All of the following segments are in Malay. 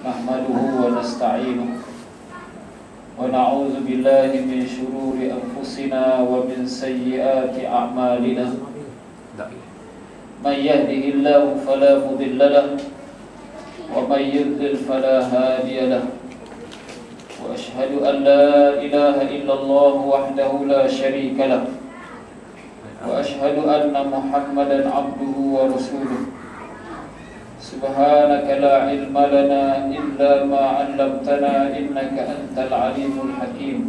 نحمده ونستعينه ونعوذ بالله من شرور أنفسنا ومن سيئات أعمالنا من يهده الله فلا مضل له ومن يضلل فلا هادي له وأشهد أن لا إله إلا الله وحده لا شريك له وأشهد أن محمدا عبده ورسوله سبحانك لا علم لنا إلا ما علمتنا إنك أنت العليم الحكيم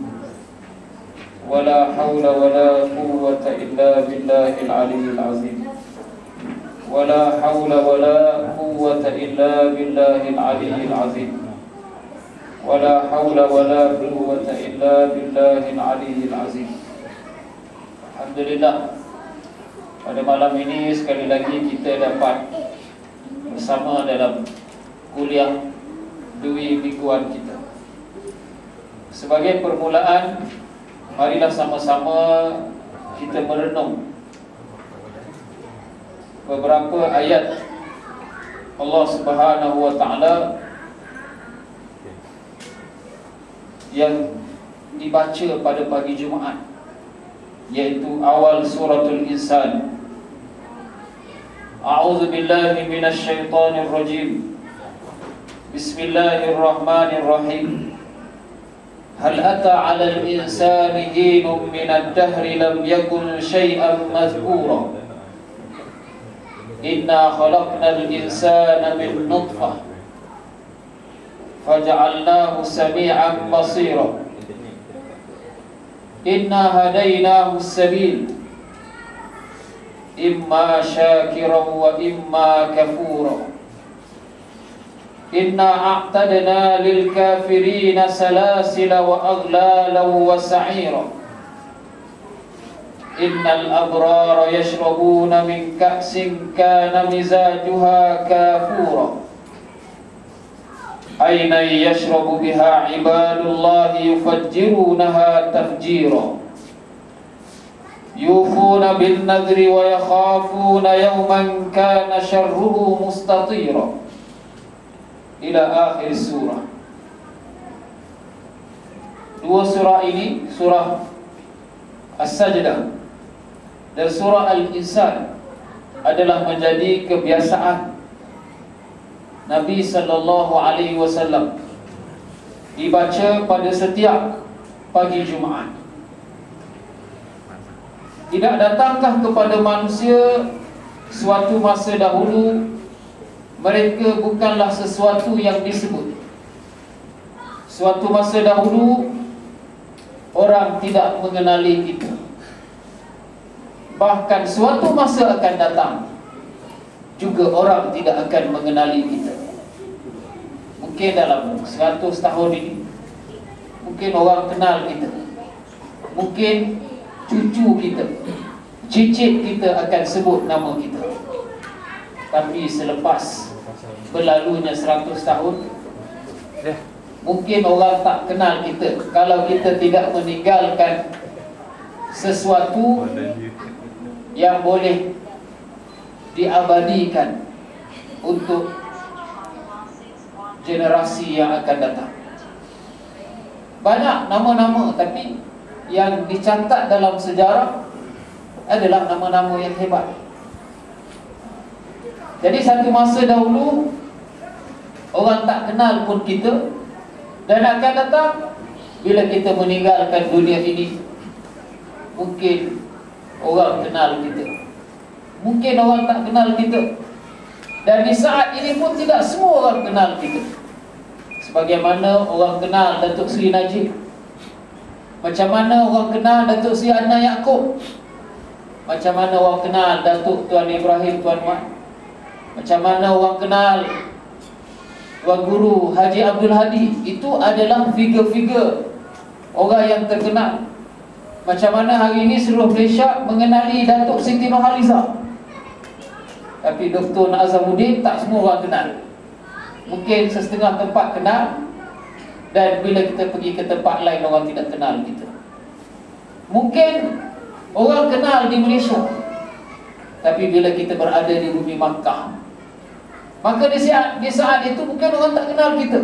ولا حول ولا قوة إلا بالله العلي العظيم ولا حول ولا قوة إلا بالله العلي العظيم ولا حول ولا قوة إلا بالله العلي العظيم. Alhamdulillah, pada malam ini sekali lagi kita dapat bersama dalam kuliah dui mingguan kita. Sebagai permulaan, marilah sama-sama kita merenung beberapa ayat Allah Subhanahu wa taala yang dibaca pada pagi Jumaat, yaitu awal suratul Insan. A'udzu billahi minasy syaithanir rajim. Bismillahirrahmanirrahim. Hal ata 'alal insani hinun minad dahri lam yakun syai'an madhkura. Inna khalaqnal insana min nutfah faja'alnahu sami'an basira. Inna hadaynahu as-sabil imma syakiran wa imma kafura. Inna a'tadna lil kafirina salasila wa aghlalan wa sa'ira. Innal abrara yashrabuna min ka'sin kana mizajuha kafura. Aina yashrabu biha ibadullahi yufajjirunaha tafjira. Yufuna bin nadri wa yakhafuna yawman kana syarruhu mustatira. Ila akhir surah. Dua surah ini, surah As-Sajdah dan surah Al-Insan, adalah menjadi kebiasaan Nabi sallallahu alaihi wasallam dibaca pada setiap pagi Jumaat. Tidak datangkah kepada manusia suatu masa dahulu mereka bukanlah sesuatu yang disebut. Suatu masa dahulu orang tidak mengenali kita. Bahkan suatu masa akan datang juga orang tidak akan mengenali kita. Mungkin dalam 100 tahun ini mungkin orang kenal kita. Mungkin cucu kita, cicit kita akan sebut nama kita. Tapi selepas berlalunya 100 tahun, mungkin orang tak kenal kita kalau kita tidak meninggalkan sesuatu yang boleh diabadikan untuk generasi yang akan datang. Banyak nama-nama, tapi yang dicatat dalam sejarah adalah nama-nama yang hebat. Jadi satu masa dahulu orang tak kenal pun kita, dan akan datang bila kita meninggalkan dunia ini, mungkin orang kenal kita, mungkin orang tak kenal kita. Dan di saat ini pun tidak semua orang kenal kita. Sebagaimana orang kenal Datuk Seri Najib, macam mana orang kenal Datuk Seri Anna Yaakob, macam mana orang kenal Datuk Tuan Ibrahim Tuan Mat, macam mana orang kenal Tuan Guru Haji Abdul Hadi. Itu adalah figure-figure orang yang terkenal. Macam mana hari ini seluruh Malaysia mengenali Datuk Siti Nurhaliza, tapi Dr. Nazamuddin tak semua orang kenal. Mungkin setengah tempat kenal, dan bila kita pergi ke tempat lain orang tidak kenal kita. Mungkin orang kenal di Malaysia, tapi bila kita berada di bumi Makkah, Maka di saat itu bukan orang tak kenal kita.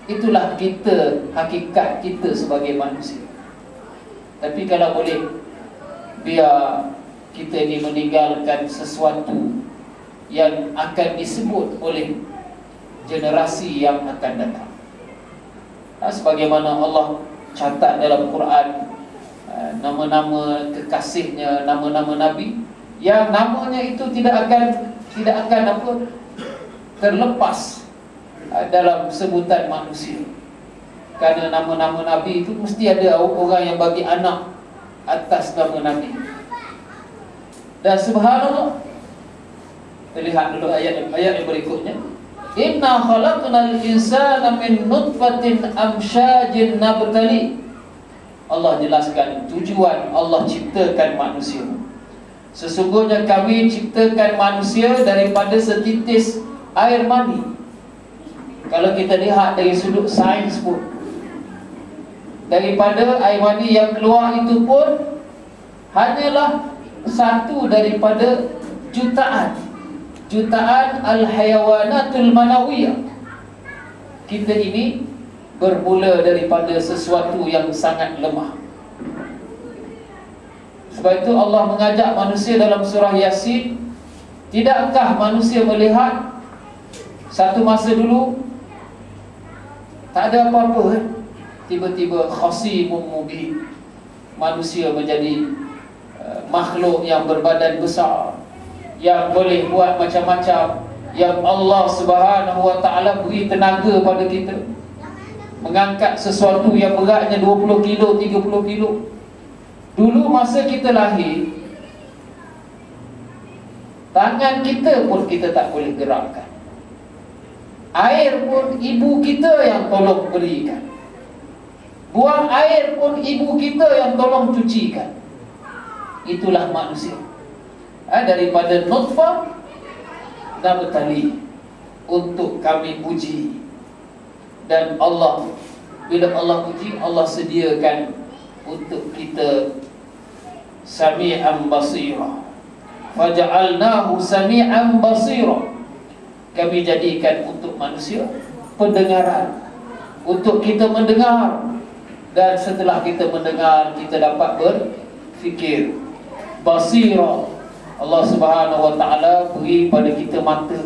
Itulah kita, hakikat kita sebagai manusia. Tapi kalau boleh, biar kita ini meninggalkan sesuatu yang akan disebut oleh generasi yang akan datang. Sebagaimana Allah catat dalam Quran nama-nama kekasihnya, nama-nama Nabi, yang namanya itu tidak akan terlepas dalam sebutan manusia. Kerana nama-nama Nabi itu mesti ada orang yang bagi anak atas nama Nabi. Dan subhanallah, kita lihat dulu ayat yang berikutnya. Inna khalaqnal insana min nutfatin amsyajin nabtali. Allah jelaskan tujuan Allah ciptakan manusia. Sesungguhnya kami ciptakan manusia daripada setitis air mani. Kalau kita lihat dari sudut sains pun, daripada air mani yang keluar itu pun hanyalah satu daripada jutaan al-hayawanatul manawiyah. Kita ini bermula daripada sesuatu yang sangat lemah. Sebab itu Allah mengajak manusia dalam surah Yasin, tidakkah manusia melihat satu masa dulu tak ada apa-apa, tiba-tiba khasimun mubin, manusia menjadi makhluk yang berbadan besar, yang boleh buat macam-macam, yang Allah Subhanahu wa ta'ala beri tenaga pada kita, mengangkat sesuatu yang beratnya 20 kilo, 30 kilo. Dulu masa kita lahir, tangan kita pun kita tak boleh gerakkan. Air pun ibu kita yang tolong berikan. Buang air pun ibu kita yang tolong cucikan. Itulah manusia. Daripada nutfah nabtali, untuk kami uji. Dan Allah, bila Allah uji, Allah sediakan untuk kita sami'an basira. Faja'alnahu sami'an basira. Kami jadikan untuk manusia pendengaran, untuk kita mendengar. Dan setelah kita mendengar, kita dapat berfikir. Basira, Allah Subhanahu wa ta'ala beri pada kita mata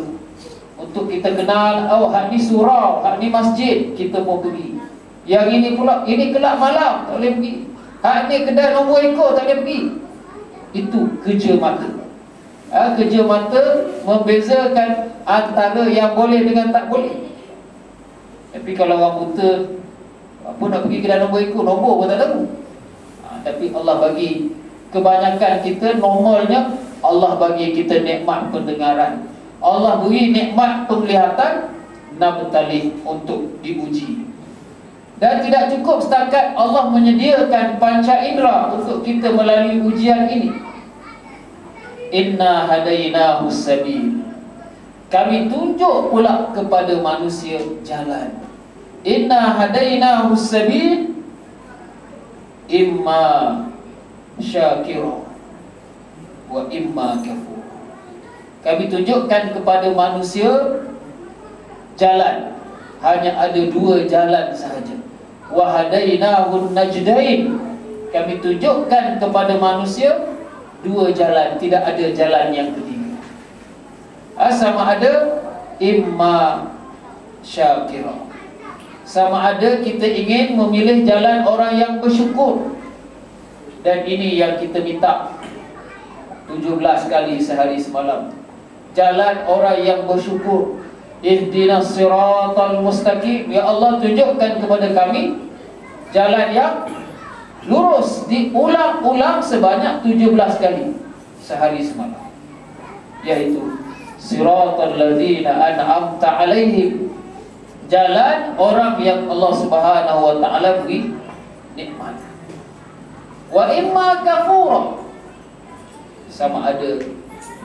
untuk kita kenal, oh hak ni surau, hak ni masjid, kita mau pergi. Yang ini pula, ini kelab malam, tak boleh pergi. Hak ni kedai nombor ekor, tak boleh pergi. Itu kerja mata. Kerja mata membezakan antara yang boleh dengan tak boleh. Tapi kalau orang buta, apa nak pergi kedai nombor ekor, nombor pun tak tahu. Tapi Allah bagi kebanyakan kita, normalnya Allah bagi kita nikmat pendengaran, Allah beri nikmat penglihatan, nabtali, untuk diuji. Dan tidak cukup setakat Allah menyediakan panca indera untuk kita melalui ujian ini. Inna hadainahu sabil. Kami tunjuk pula kepada manusia jalan. Inna hadainahu sabil, imma syakira wa imma kafur. Kami tunjukkan kepada manusia jalan. Hanya ada dua jalan sahaja. Wa hadainahu najdain. Kami tunjukkan kepada manusia dua jalan, tidak ada jalan yang ketiga. Sama ada imma syakira, sama ada kita ingin memilih jalan orang yang bersyukur. Dan ini yang kita minta 17 kali sehari semalam. Jalan orang yang bersyukur. Ihdinas siratal mustaqim. Ya Allah, tunjukkan kepada kami jalan yang lurus, diulang-ulang sebanyak 17 kali sehari semalam, yaitu siratal ladzina an'amta alaihim, jalan orang yang Allah Subhanahu wa ta'ala beri nikmat. Wa imma kafura, sama ada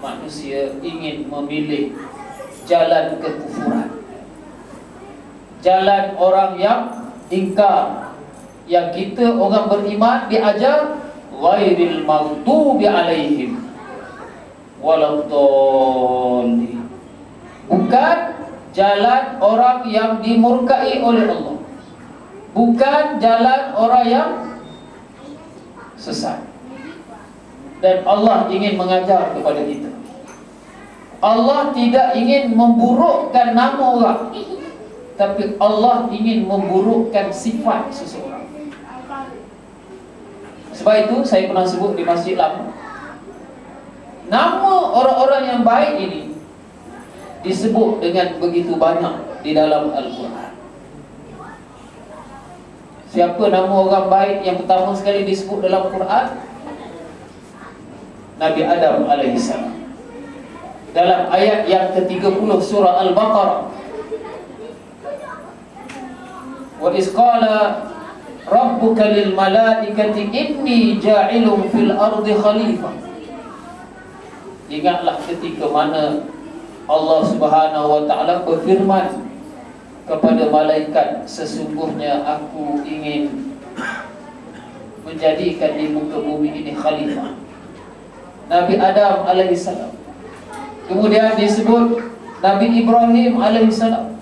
manusia ingin memilih jalan kekufuran, jalan orang yang ingkar. Yang kita orang beriman diajar ghairil maghdubi alaihim waladdallin. bukan jalan orang yang dimurkai oleh Allah, bukan jalan orang yang sesat. Dan Allah ingin mengajar kepada kita, Allah tidak ingin memburukkan nama orang, tapi Allah ingin memburukkan sifat seseorang. Sebab itu saya pernah sebut di Masjid Lama, nama orang-orang yang baik ini disebut dengan begitu banyak di dalam Al-Quran. Siapa nama orang baik yang pertama sekali disebut dalam Quran? Nabi Adam alaihissalam. Dalam ayat yang ke-30 surah Al-Baqarah, wa iz qala rabbuka lil malaikati inni ja'ilun fil ardi khalifah. Ingatlah ketika mana Allah Subhanahu wa taala berfirman kepada malaikat, sesungguhnya aku ingin menjadikan di muka bumi ini khalifah. Nabi Adam alaihissalam. Kemudian disebut Nabi Ibrahim alaihissalam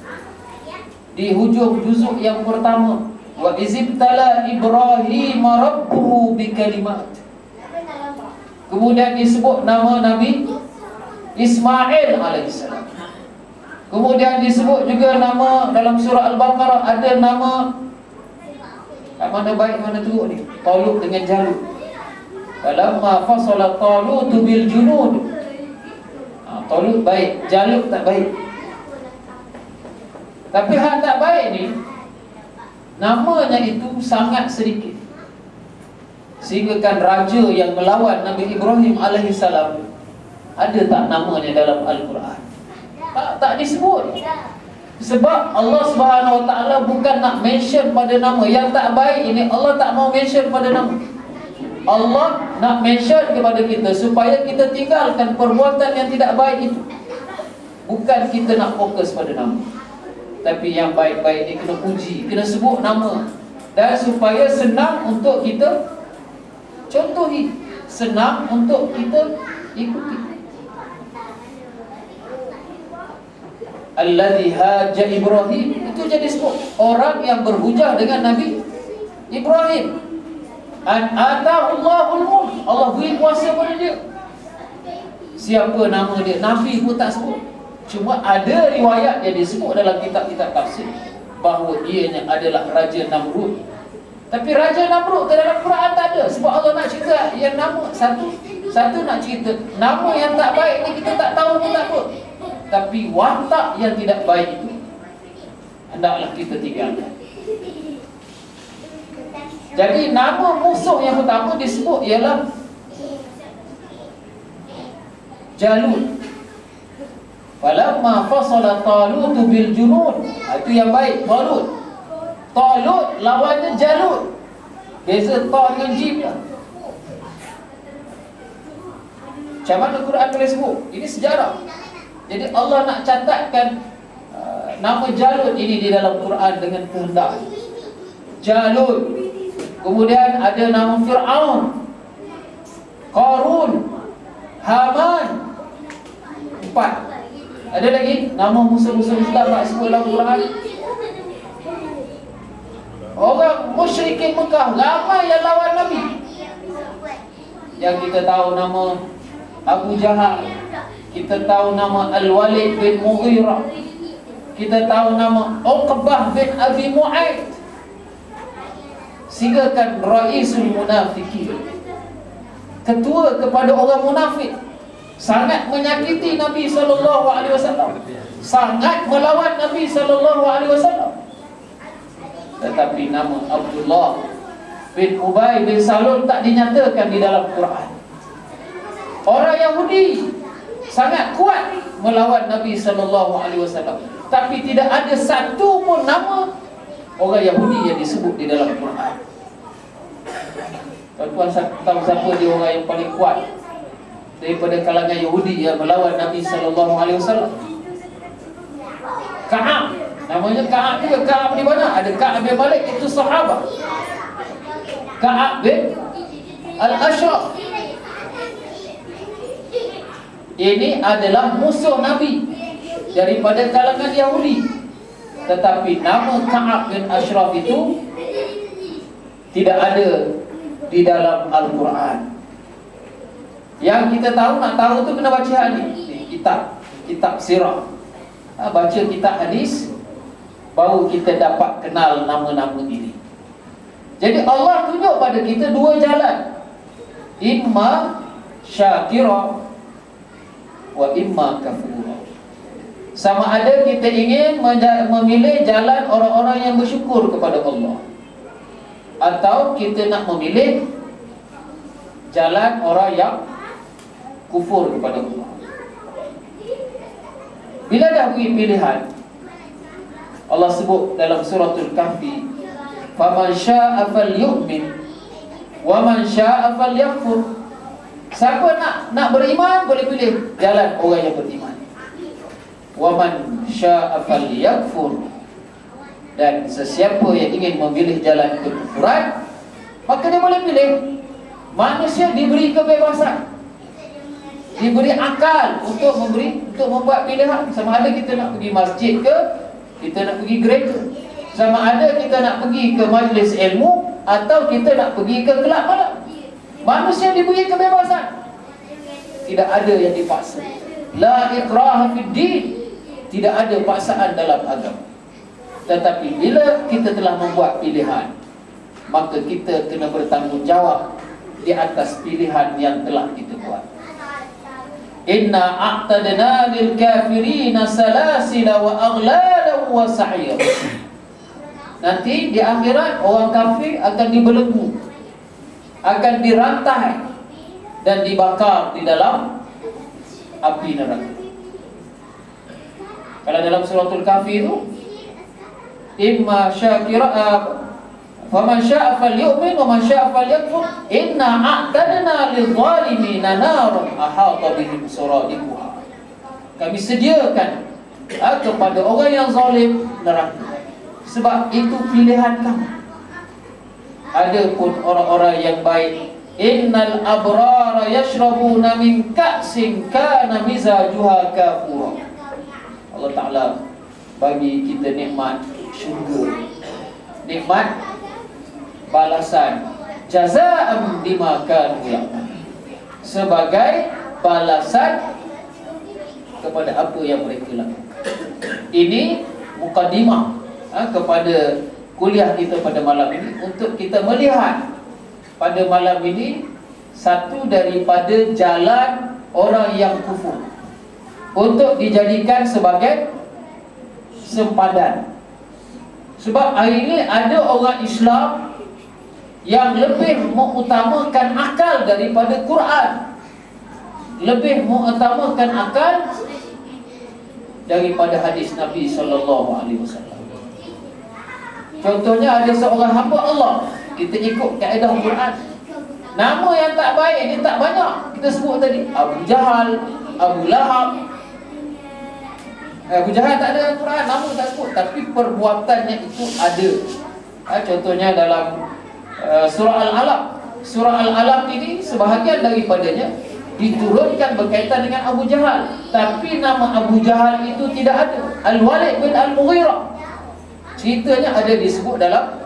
di hujung juzuk yang pertama, wa izibtala Ibrahim rabbuhu bikalimat. Kemudian disebut nama Nabi Ismail alaihissalam. Kemudian disebut juga nama dalam surah Al-Baqarah, ada nama, mana baik mana teruk ni, Talut dengan Jalut. Falamma fasala Talut bil junud. Talut baik, Jalut tak baik. Tapi hal tak baik ni, namanya itu sangat sedikit, sehingga kan raja yang melawan Nabi Ibrahim alaihissalam, ada tak namanya dalam Al-Quran? Tak disebut. Sebab Allah Subhanahu wa taala bukan nak mention pada nama yang tak baik ini, Allah tak mau mention pada nama. Allah nak mention kepada kita supaya kita tinggalkan perbuatan yang tidak baik itu. Bukan kita nak fokus pada nama, tapi yang baik-baik ni kena puji, kena sebut nama, dan supaya senang untuk kita contohi, senang untuk kita ikuti. Alladhi haja Ibrahim, itu jadi sebut orang yang berhujah dengan Nabi Ibrahim. An atahul mulk, Allah beri kuasa pada dia. Siapa nama dia? Nabi pun tak sebut. Cuma ada riwayat yang disebut dalam kitab-kitab tafsir bahawa ianya adalah Raja Namrud. Tapi Raja Namrud dalam Quran tak ada. Sebab Allah nak cerita yang nama satu nak cerita nama yang tak baik ni, kita tak tahu pun tak apa. Tapi watak yang tidak baik itu hendaklah kita tinggalkan. Jadi nama musuh yang pertama disebut ialah Jalut. Falamma fasala Talut bil junud. Itu yang baik, Talut. Talut lawannya Jalut. Beza ta dengan jim lah. Macam mana Quran boleh sebut? Ini sejarah. Jadi Allah nak catatkan nama Jalut ini di dalam Quran dengan kehendak. Jalut. Kemudian ada nama Fir'aun, Qarun, Haman. 4. Ada lagi nama musuh-musuh Islam tak sebut dalam Quran. Orang musyrikin Mekah ramai yang lawan Nabi. Yang kita tahu nama Abu Jahal, kita tahu nama Al-Walid bin Mughirah, kita tahu nama Uqbah bin Abi Mu'aid. Sehingga kan Raisul Munafiqin, ketua kepada orang munafik, sangat menyakiti Nabi SAW, sangat melawan Nabi SAW. Tetapi nama Abdullah bin Ubay bin Salul tak dinyatakan di dalam Quran. Orang Yahudi sangat kuat melawan Nabi SAW, tapi tidak ada satu pun nama orang Yahudi yang disebut di dalam Quran. Tuan-tuan tahu siapa dia orang yang paling kuat daripada kalangan Yahudi yang melawan Nabi SAW? Ka'ab. Namanya Ka'ab juga. Ka'ab di mana? Ada Ka'ab bin Malik, itu sahabat. Ka'ab bin Al-Ashraf, ini adalah musuh Nabi. daripada kalangan Yahudi. Tetapi nama Ka'ab bin Ashraf itu tidak ada di dalam Al-Quran. Yang kita tahu, nak tahu tu kena baca hadis. Kitab sirah. Baca kitab hadis, baru kita dapat kenal nama-nama ini. Jadi Allah tunjuk pada kita dua jalan, imma syakira wa imma kafura. Sama ada kita ingin memilih jalan orang-orang yang bersyukur kepada Allah, atau kita nak memilih jalan orang yang kufur kepada Allah. Bila dah beri pilihan, Allah sebut dalam suratul Kahfi, faman syaa'a falyu'min wa man syaa'a falyakfur. Siapa nak beriman boleh pilih jalan orang yang beriman. Wa man syaa'a falyakfur. Dan sesiapa yang ingin memilih jalan kekufuran, maka dia boleh pilih. Manusia diberi kebebasan, diberi akal untuk membuat pilihan. Sama ada kita nak pergi masjid ke, kita nak pergi gereja. Sama ada kita nak pergi ke majlis ilmu, atau kita nak pergi ke kelab malam. Manusia diberi kebebasan, tidak ada yang dipaksa. La ikraha fid din, tidak ada paksaan dalam agama. Tetapi bila kita telah membuat pilihan, maka kita kena bertanggungjawab di atas pilihan yang telah kita buat. Inna a'tadna lil kafirina salasila wa aghlala wa sa'ir. Nanti di akhirat orang kafir akan dibelenggu, akan dirantai dan dibakar di dalam api neraka. Kalau dalam suratul Kahfi itu, imma syakira faman syaa'a falyu'min wa man syaa'a falyakfur inna a'tadna lidh-dhalimina naran ahata bihim suradiquha. Kami sediakan kepada orang yang zalim neraka. Sebab itu pilihan kamu. Adapun orang-orang yang baik, innal abrara yashrabuna min ka'sin kana mizajuha kafura. Allah Ta'ala bagi kita nikmat syurga, nikmat balasan, jazaa'an bima kanu ya'malun, sebagai balasan kepada apa yang mereka lakukan. Ini mukadimah kepada kuliah kita pada malam ini, untuk kita melihat pada malam ini satu daripada jalan orang yang kufur untuk dijadikan sebagai sempadan. Sebab hari ini ada orang Islam yang lebih mengutamakan akal daripada Quran, lebih mengutamakan akal daripada hadis Nabi SAW. Contohnya ada seorang hamba Allah, kita ikut kaedah Quran, nama yang tak baik dia tak banyak. Kita sebut tadi Abu Jahal, Abu Lahab. Abu Jahal tak ada Quran, nama tak sebut, tapi perbuatannya itu ada. Contohnya dalam surah Al-Alaq. Surah Al-Alaq ini sebahagian daripadanya diturunkan berkaitan dengan Abu Jahal, tapi nama Abu Jahal itu tidak ada. Al-Walid bin Al-Mughirah ceritanya ada disebut dalam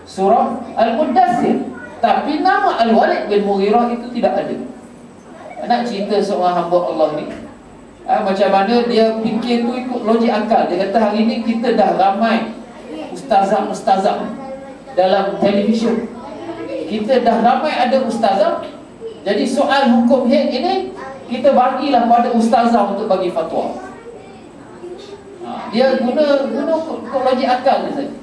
surah Al-Muddathir, tapi nama Al-Walid bin Mughirah itu tidak ada. Nak cerita seorang hamba Allah ni, macam mana dia fikir tu ikut logik akal. Dia kata hari ni kita dah ramai ustazah dalam televisyen, kita dah ramai ada ustazah, jadi soal hukum haid ini kita bagilah pada ustazah untuk bagi fatwa. Dia guna logik akal dia saja.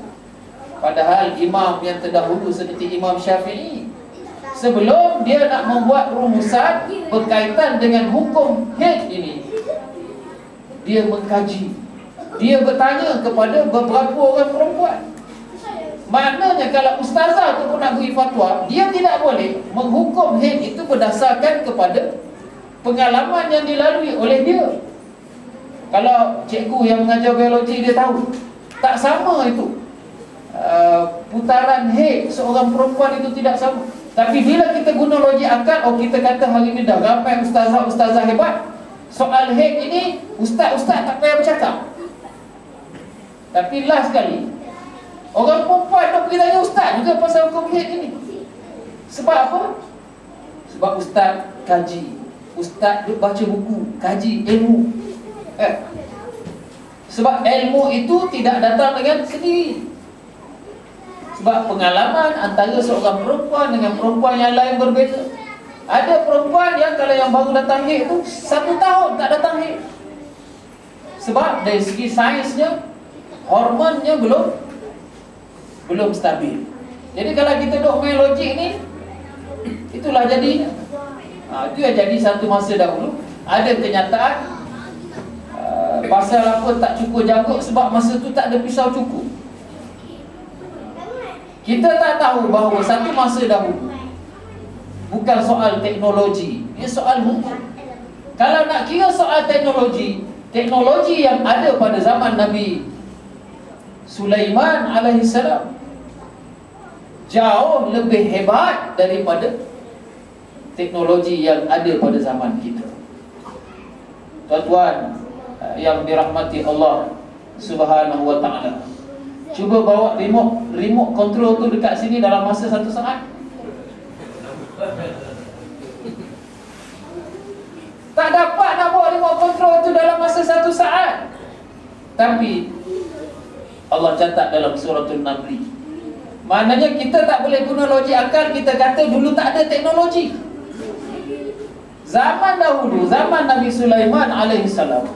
Padahal imam yang terdahulu seperti Imam Syafi'i, sebelum dia nak membuat rumusan berkaitan dengan hukum haid ini, dia mengkaji, dia bertanya kepada beberapa orang perempuan. Maknanya kalau ustazah tu pun nak beri fatwa, dia tidak boleh menghukum haid itu berdasarkan kepada pengalaman yang dilalui oleh dia. Kalau cikgu yang mengajar biologi, dia tahu tak sama itu, putaran haid seorang perempuan itu tidak sama. Tapi bila kita guna logik akal, kita kata hari ini dah ramai ustazah-ustazah hebat, soal haid ini ustaz-ustaz tak payah bercakap. Tapi last sekali, orang perempuan nak pergi tanya ustaz juga pasal hukum haid ini. Sebab apa? Sebab ustaz kaji, ustaz duk baca buku, kaji ilmu. Sebab ilmu itu tidak datang dengan sendiri. Sebab pengalaman antara seorang perempuan dengan perempuan yang lain berbeza. Ada perempuan yang kalau yang baru datang haid itu 1 tahun tak datang haid. Sebab dari segi sainsnya, hormonnya belum stabil. Jadi kalau kita duk main logik ni, itulah jadi itu yang jadi satu masa dahulu ada kenyataan pasal apa tak cukur janggut sebab masa tu tak ada pisau cukur. Kita tak tahu bahawa satu masa dahulu bukan soal teknologi, ia soal hukum. Kalau nak kira soal teknologi, teknologi yang ada pada zaman Nabi Sulaiman alaihissalam jauh lebih hebat daripada teknologi yang ada pada zaman kita. Tuan-tuan yang dirahmati Allah Subhanahu wa ta'ala, cuba bawa remote control tu dekat sini dalam masa 1 saat. Tak dapat nak bawa remote control tu dalam masa 1 saat. Tapi Allah catat dalam suratul Naml. Maknanya kita tak boleh guna logik akal. Kita kata dulu tak ada teknologi. Zaman dahulu, zaman Nabi Sulaiman alaihissalam,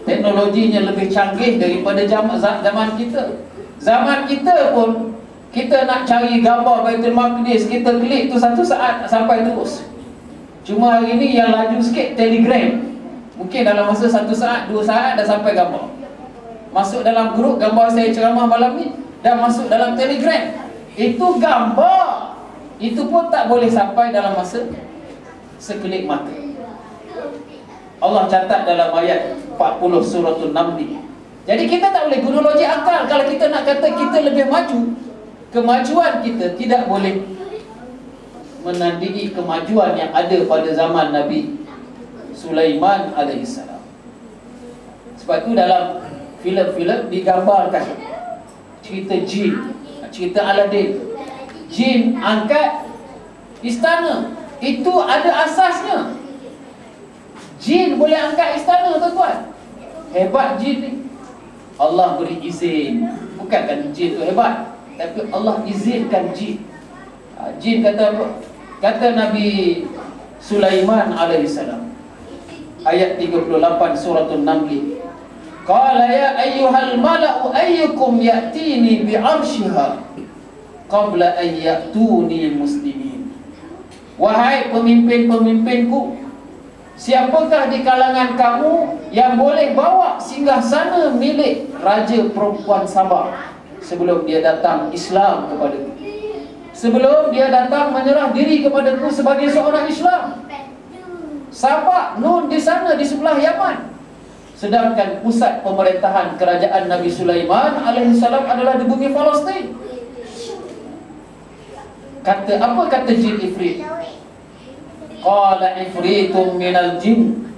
teknologinya lebih canggih daripada zaman kita. Zaman kita pun, kita nak cari gambar Baitul Maqdis, kita klik tu 1 saat sampai terus. Cuma hari ni yang laju sikit Telegram, mungkin dalam masa 1 saat, 2 saat dah sampai gambar. Masuk dalam grup gambar saya ceramah malam ni, dah masuk dalam Telegram. Itu gambar, itu pun tak boleh sampai dalam masa seklik mata. Allah catat dalam ayat 40 suratul Naml. Jadi kita tak boleh guna logik akal. Kalau kita nak kata kita lebih maju, kemajuan kita tidak boleh menandingi kemajuan yang ada pada zaman Nabi Sulaiman alaihissalam. Sebab tu dalam filem-filem digambarkan cerita jin, cerita Aladdin. Jin angkat istana, itu ada asasnya. Jin boleh angkat istana, tuan-tuan. Hebat jin ni. Allah beri izin. Bukankan jin tu hebat, tapi Allah izinkan jin. Jin kata apa? Kata Nabi Sulaiman alaihissalam, ayat 38 suratul Naml. Qala ya ayyuhal mala'u ayyukum ya'tini bi'arshiha qabla an ya'tuni muslimin. Wahai pemimpin-pemimpinku, siapakah di kalangan kamu yang boleh bawa singgasana milik Raja Perempuan Sabah sebelum dia datang Islam kepadaku, sebelum dia datang menyerah diri kepadaku sebagai seorang Islam? Sabah, Nun di sana di sebelah Yaman. Sedangkan pusat pemerintahan kerajaan Nabi Sulaiman alaihissalam adalah di bumi Palestin. Kata jin Ifrit? Qala ifritum minal jin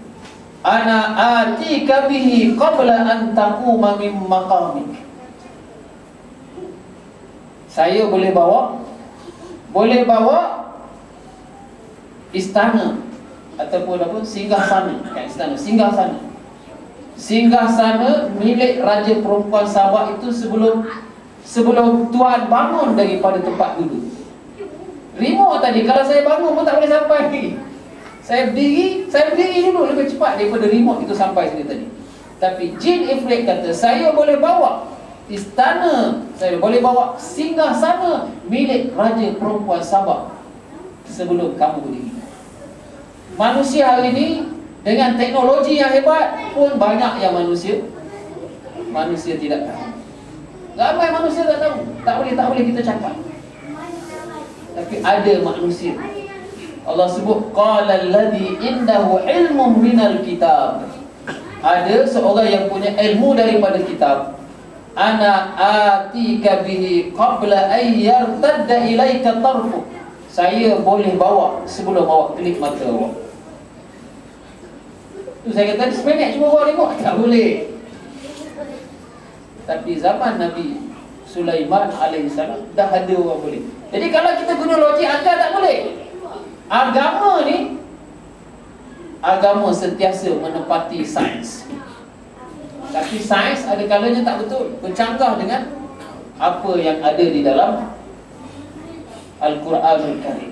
ana atika bihi qabla an taquma min maqamik. Saya boleh bawa istana ataupun apa, singgasana, bukan istana, singgasana milik Raja Perempuan Sabah itu sebelum tuan bangun daripada tempat duduk. Remote tadi kalau saya bangun pun tak boleh sampai lagi. Saya berdiri dulu lebih cepat daripada remote itu sampai sini tadi. Tapi jin Ifrit kata, saya boleh bawa istana, saya boleh bawa singgasana milik Raja Perempuan Sabah sebelum kamu berdiri. Manusia hari ini dengan teknologi yang hebat pun banyak yang manusia tidak tahu. Ramai manusia tak tahu. Tak boleh kita cakap. Tapi ada manusia. Allah sebut qala alladhi indahu ilmun minal kitab. Ada seorang yang punya ilmu daripada kitab. Ana atika bihi qabla an yartadda ilaika tarfu. Saya boleh bawa sebelum awak kelip mata awak. Tu saya kata seminit cuma bawa remote, tak boleh. Tapi zaman Nabi Sulaiman alaihissalam dah ada orang boleh. Jadi kalau kita guna logik akal tak boleh. Agama sentiasa menepati sains. Tapi sains ada kalanya tak betul, bercanggah dengan apa yang ada di dalam Al-Quranul Karim.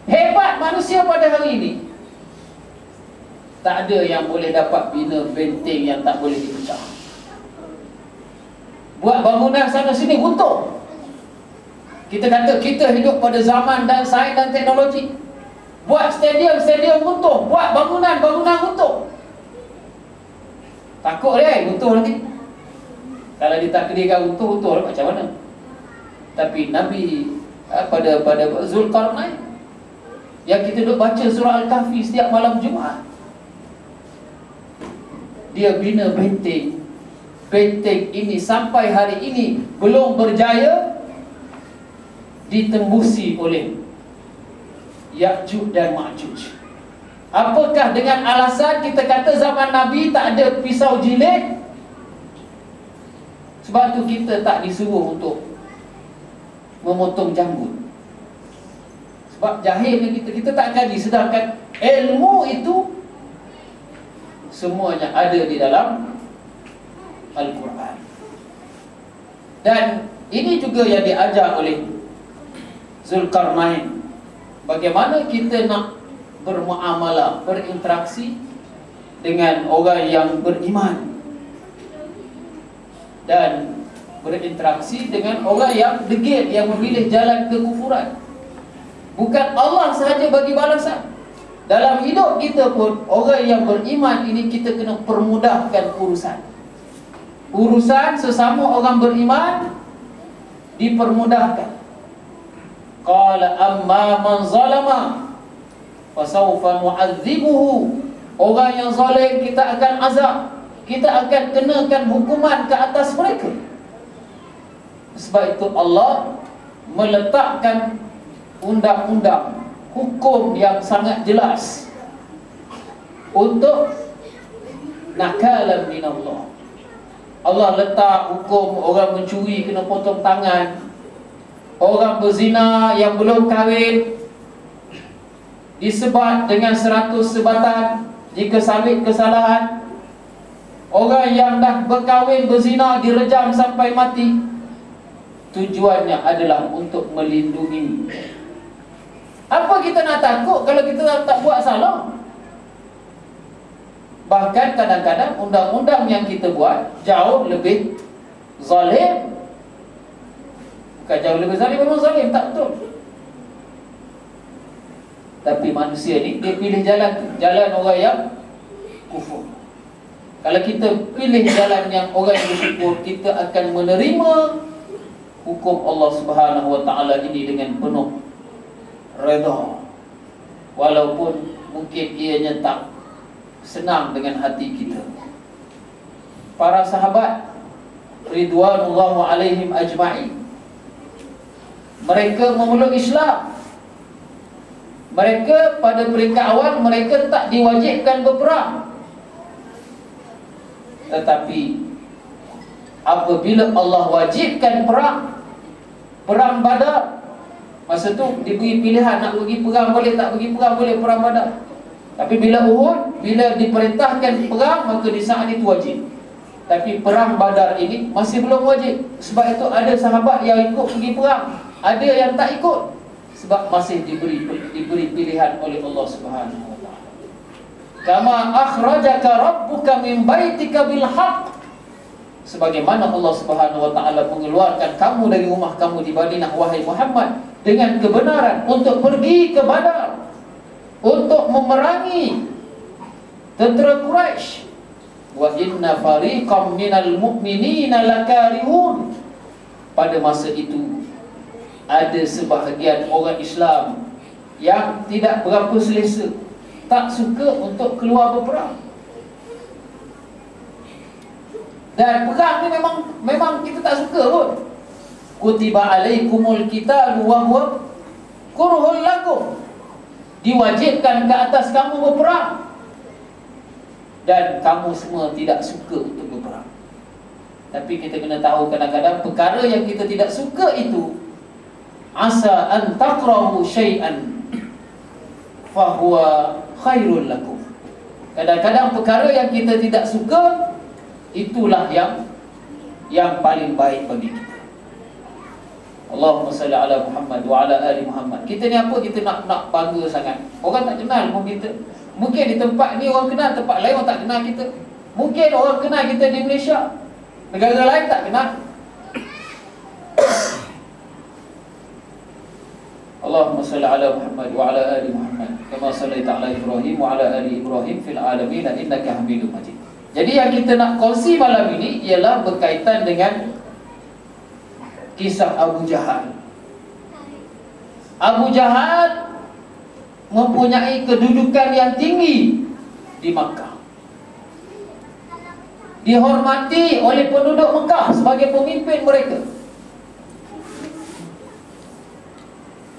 Hebat manusia pada hari ini. Tak ada yang boleh dapat bina benteng yang tak boleh dipecah. Buat bangunan sana sini runtuh. Kita kata kita hidup pada zaman dan sains dan teknologi. Buat stadium runtuh, buat bangunan runtuh. Takut dia runtuh nanti. Kalau ditakdirkan runtuh macam mana? Tapi Nabi pada Zulkarnain yang kita duk baca surah Al-Kahfi setiap malam Jumaat, dia bina benteng. Benteng ini sampai hari ini belum berjaya ditembusi oleh Ya'juj dan Ma'juj. Apakah dengan alasan kita kata zaman Nabi tak ada pisau jilid? Sebab tu kita tak disuruh untuk memotong janggut. Sebab jahil kita tak kaji. Sedangkan ilmu itu semuanya ada di dalam Al-Quran. Dan ini juga yang diajar oleh Zulkarnain. Bagaimana kita nak bermuamalah, berinteraksi dengan orang yang beriman dan berinteraksi dengan orang yang degil, yang memilih jalan kekufuran. Bukan Allah sahaja bagi balasan. Dalam hidup kita pun, orang yang beriman ini kita kena permudahkan urusan. Urusan sesama orang beriman dipermudahkan. Qala amma man zalama fasawfa nu'adzibuhu. Orang yang zalim kita akan azab, kita akan kenakan hukuman ke atas mereka. Sebab itu Allah meletakkan undang-undang, hukum yang sangat jelas untuk nakalan min Allah. Allah letak hukum orang mencuri kena potong tangan, orang berzina yang belum kahwin disebat dengan 100 sebatan jika sabit kesalahan, orang yang dah berkahwin berzina direjam sampai mati. Tujuannya adalah untuk melindungi. Apa kita nak takut kalau kita tak buat salah? Bahkan kadang-kadang undang-undang yang kita buat jauh lebih zalim. Bukan jauh lebih zalim, memang zalim, tak betul. Tapi manusia ni dia pilih jalan orang yang kufur. Kalau kita pilih jalan yang orang yang kufur, kita akan menerima hukum Allah Subhanahu wa taala ini dengan penuh redha. Walaupun mungkin ianya tak senang dengan hati kita. Para sahabat ridwanullahu alaihim ajma'in, mereka memeluk Islam. Mereka pada peringkat awal mereka tak diwajibkan berperang. Tetapi apabila Allah wajibkan perang Badar, masa tu diberi pilihan nak pergi perang boleh, tak pergi perang boleh, perang Badar. Tapi bila Uhud, bila diperintahkan perang, maka di saat itu wajib. Tapi perang Badar ini masih belum wajib. Sebab itu ada sahabat yang ikut pergi perang, ada yang tak ikut, sebab masih diberi pilihan oleh Allah Subhanahu wa taala. Kama akhrajaka rabbuka min baitika bil haqq. Sebagaimana Allah Subhanahu wa taala mengeluarkan kamu dari rumah kamu di Madinah, wahai Muhammad, dengan kebenaran untuk pergi ke Badar, untuk memerangi tentera Quraisy. Wa inna fariqam minal mu'minina lakarihun. Pada masa itu ada sebahagian orang Islam yang tidak berapa selesa, tak suka untuk keluar berperang. Dan perang ni memang kita tak suka pun. Kutiba alaikumul qitalu wa huwa kurhul lakum. Diwajibkan ke atas kamu berperang. dan kamu semua tidak suka untuk berperang. Tapi kita kena tahu kadang-kadang perkara yang kita tidak suka itu, asa an takrahu syai'an fahuwa khairul lakum. Kadang-kadang perkara yang kita tidak suka, itulah yang paling baik bagi kita. Allahumma salli ala Muhammad wa ala ali Muhammad. Kita ni apa kita nak bangga sangat? Orang tak kenal pun kita. Mungkin di tempat ni orang kenal, tempat lain orang tak kenal kita. Mungkin orang kenal kita di Malaysia, negara lain tak kenal. Allahumma salli ala Muhammad wa ala ali Muhammad kama sallaita ala Ibrahim wa ala ali Ibrahim fil alamin innaka Hamidum Majid. Jadi yang kita nak kongsi malam ini ialah berkaitan dengan kisah Abu Jahal. Abu Jahal mempunyai kedudukan yang tinggi di Makkah. Dihormati oleh penduduk Makkah sebagai pemimpin mereka.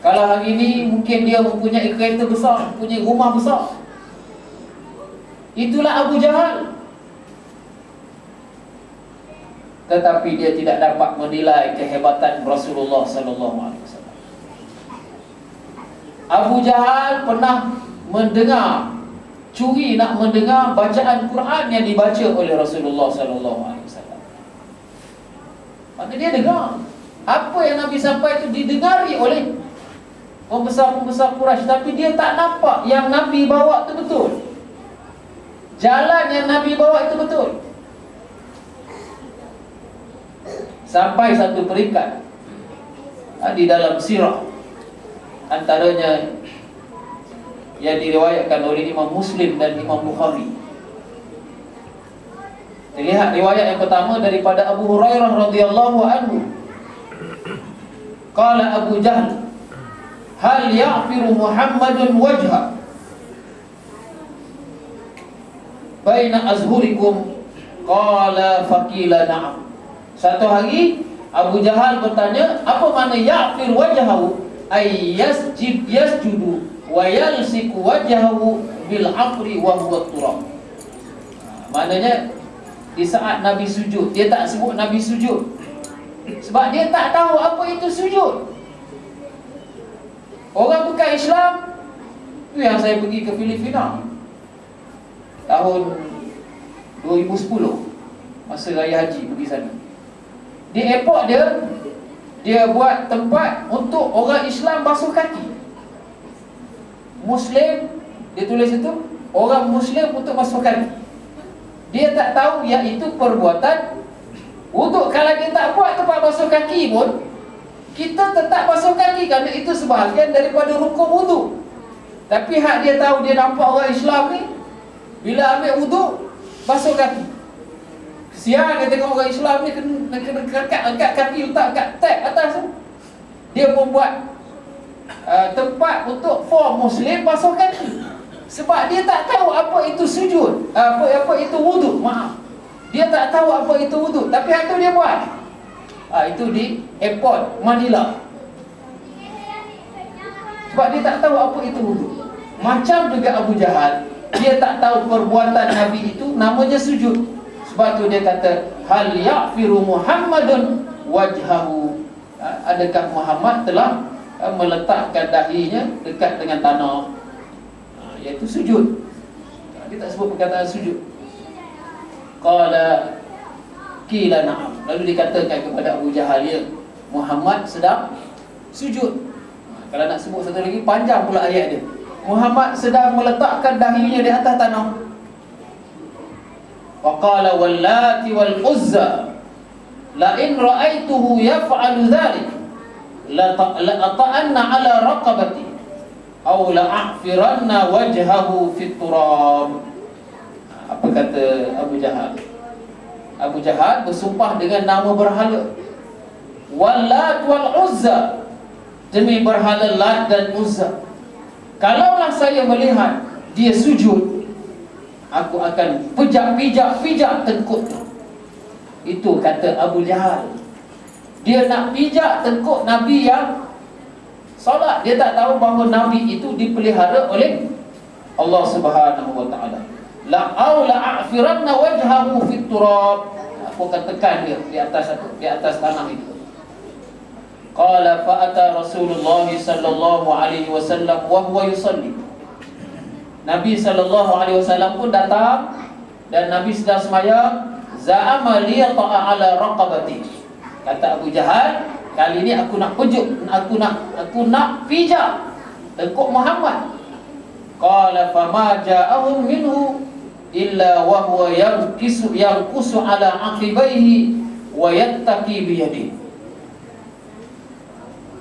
Kalau hari ini mungkin dia mempunyai kereta besar, mempunyai rumah besar. Itulah Abu Jahal. Tetapi dia tidak dapat menilai kehebatan Rasulullah sallallahu alaihi wasallam. Abu Jahal pernah mendengar, curi nak mendengar bacaan Quran yang dibaca oleh Rasulullah sallallahu alaihi wasallam. Maka dia dengar apa yang Nabi sampai itu didengari oleh pembesar-pembesar Quraisy, tapi dia tak nampak yang Nabi bawa itu betul. Jalan yang Nabi bawa itu betul. Sampai satu peringkat di dalam sirah, antaranya yang diriwayatkan oleh Imam Muslim dan Imam Bukhari. Terlihat riwayat yang pertama daripada Abu Hurairah radhiyallahu anhu. Qala Abu Jahl, hal ya'firu Muhammadun wajha baina azhurikum? Qala faqila na'am. Satu hari Abu Jahal bertanya, apa makna ya'fir wajhahu? Ay yasjudu wa yalsiku wajhahu bil afri wa huwa turab. Maknanya di saat Nabi sujud, dia tak sebut Nabi sujud sebab dia tak tahu apa itu sujud. Orang bukan Islam tu yang saya pergi ke Filipina tahun 2010, masa raya haji pergi sana. Di airport dia buat tempat untuk orang Islam basuh kaki. Muslim, dia tulis itu orang Muslim untuk basuh kaki. Dia tak tahu yang itu perbuatan wuduk. Kalau dia tak buat tempat basuh kaki pun, kita tetap basuh kaki kerana itu sebahagian daripada rukun wuduk. Tapi hak dia tahu, dia nampak orang Islam ni bila ambil wuduk basuh kaki. Siang dia tengok orang Islam ni kena angkat kaki, letak kat tab atas tu. Dia pun buat tempat untuk for Muslim basuh kaki. Sebab dia tak tahu apa itu sujud, apa itu wuduk. Maaf, dia tak tahu apa itu wuduk, tapi itu dia buat. Itu di airport Manila. Sebab dia tak tahu apa itu wuduk. Macam juga Abu Jahal, dia tak tahu perbuatan Nabi itu namanya sujud. Sebab tu dia kata, hal ya'firu Muhammadun wajhahu. Adakah Muhammad telah meletakkan dahinya dekat dengan tanah, iaitu sujud. Dia tak sebut perkataan sujud. Qala qila na'am. Lalu dikatakan kepada Abu Jahal, ya, Muhammad sedang sujud. Kalau nak sebut satu lagi, panjang pula ayat dia. Muhammad sedang meletakkan dahinya di atas tanah. Wa qala wallati wal uzza la in ra'aituhu yaf'alu dhalik la ata'anna ala raqabati aw la a'firanna wajhahu fit turab. Apa kata Abu Jahal? Abu Jahal bersumpah dengan nama berhala. Wallat wal uzza, demi berhala Lat dan Uzza, kalaulah saya melihat dia sujud, aku akan pijak tengkuk. Itu kata Abu Jahal. Dia nak pijak tengkuk Nabi yang solat. Dia tak tahu bahawa Nabi itu dipelihara oleh Allah Subhanahu wa ta'ala. la a'firanna wajhahu fit turab. Aku akan tekan dia di atas tanah itu. Qala fa ata Rasulullah sallallahu alaihi wasallam wa huwa yusalli. Nabi sallallahu alaihi wasallam pun datang dan Nabi sedang sembahyang. Za'ama liyata'a ala raqabati. Kata Abu Jahal, kali ini aku nak pujuk, aku nak pijak tengkuk Muhammad. Qala fama ja'ahum minhu illa wa huwa yankusu ala aqibaihi wa yattaqi bi yadihi.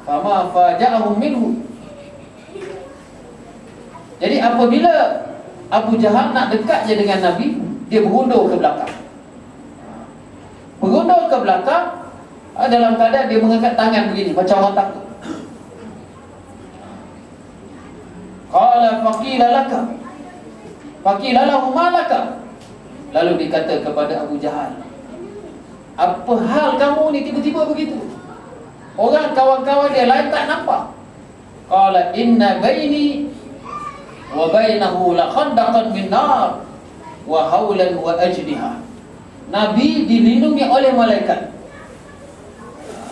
Fama faja'ahum minhu. Jadi apabila Abu Jahal nak dekat je dengan Nabi, dia berundur ke belakang. Berundur ke belakang dalam keadaan dia mengangkat tangan begini, macam orang takut. Qala faqila laka, faqila lahu ma laka. Lalu dikata kepada Abu Jahal, apa hal kamu ni tiba-tiba begitu? Orang kawan-kawan dia lain tak nampak. Qala inna baini wa bainahu la khandaqan min nar wa haulan wa ajniha. Nabi dilindungi oleh malaikat.